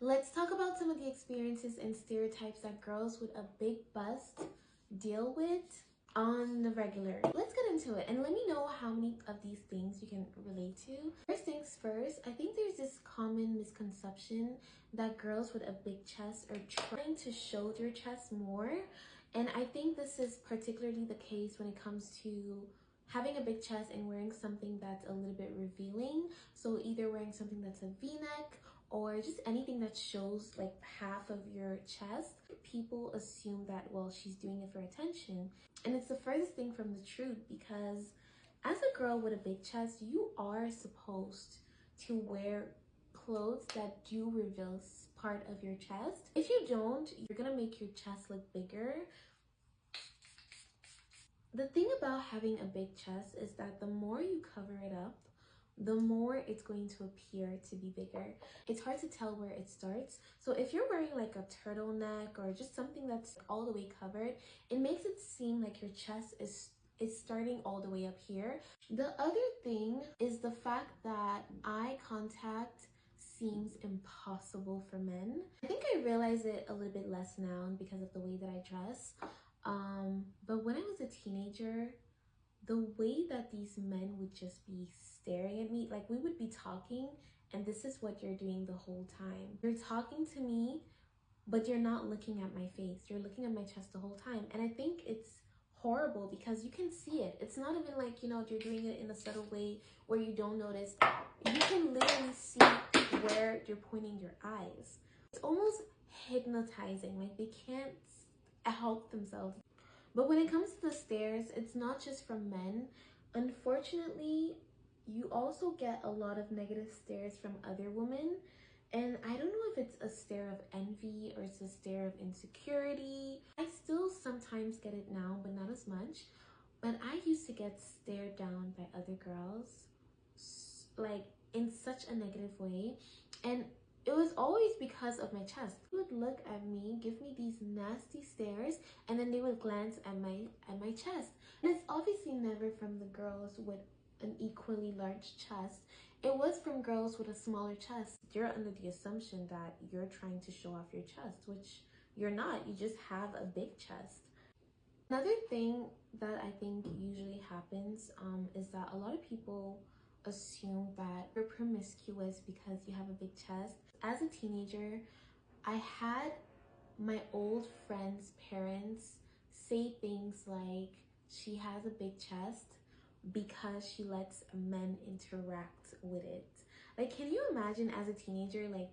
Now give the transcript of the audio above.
Let's talk about some of the experiences and stereotypes that girls with a big bust deal with on the regular. Let's get into it and let me know how many of these things you can relate to. First things first, I think there's this common misconception that girls with a big chest are trying to show their chest more. And I think this is particularly the case when it comes to having a big chest and wearing something that's a little bit revealing. So either wearing something that's a v-neck or just anything that shows like half of your chest. People assume that, well, she's doing it for attention. And it's the furthest thing from the truth, because as a girl with a big chest, you are supposed to wear clothes that do reveal part of your chest. If you don't, you're gonna make your chest look bigger. The thing about having a big chest is that the more you cover it up, the more it's going to appear to be bigger. It's hard to tell where it starts. So if you're wearing like a turtleneck or just something that's all the way covered, it makes it seem like your chest is starting all the way up here. The other thing is the fact that eye contact seems impossible for men. I think I realize it a little bit less now because of the way that I dress. But when I was a teenager, the way that these men would just be staring at me, like we would be talking and this is what you're doing the whole time. You're talking to me, but you're not looking at my face. You're looking at my chest the whole time. And I think it's horrible because you can see it. It's not even like, you know, you're doing it in a subtle way where you don't notice. You can literally see where you're pointing your eyes. It's almost hypnotizing. Like they can't help themselves. But when it comes to the stares, it's not just from men. Unfortunately, you also get a lot of negative stares from other women. And I don't know if it's a stare of envy or it's a stare of insecurity. I still sometimes get it now, but not as much. But I used to get stared down by other girls, like in such a negative way. And it was always because of my chest. They would look at me, give me these nasty stares, and then they would glance at my chest. And it's obviously never from the girls with an equally large chest. It was from girls with a smaller chest. You're under the assumption that you're trying to show off your chest, which you're not. You just have a big chest. Another thing that I think usually happens is that a lot of people assume that you're promiscuous because you have a big chest. As a teenager, I had my old friend's parents say things like she has a big chest because she lets men interact with it. Like, can you imagine as a teenager, like,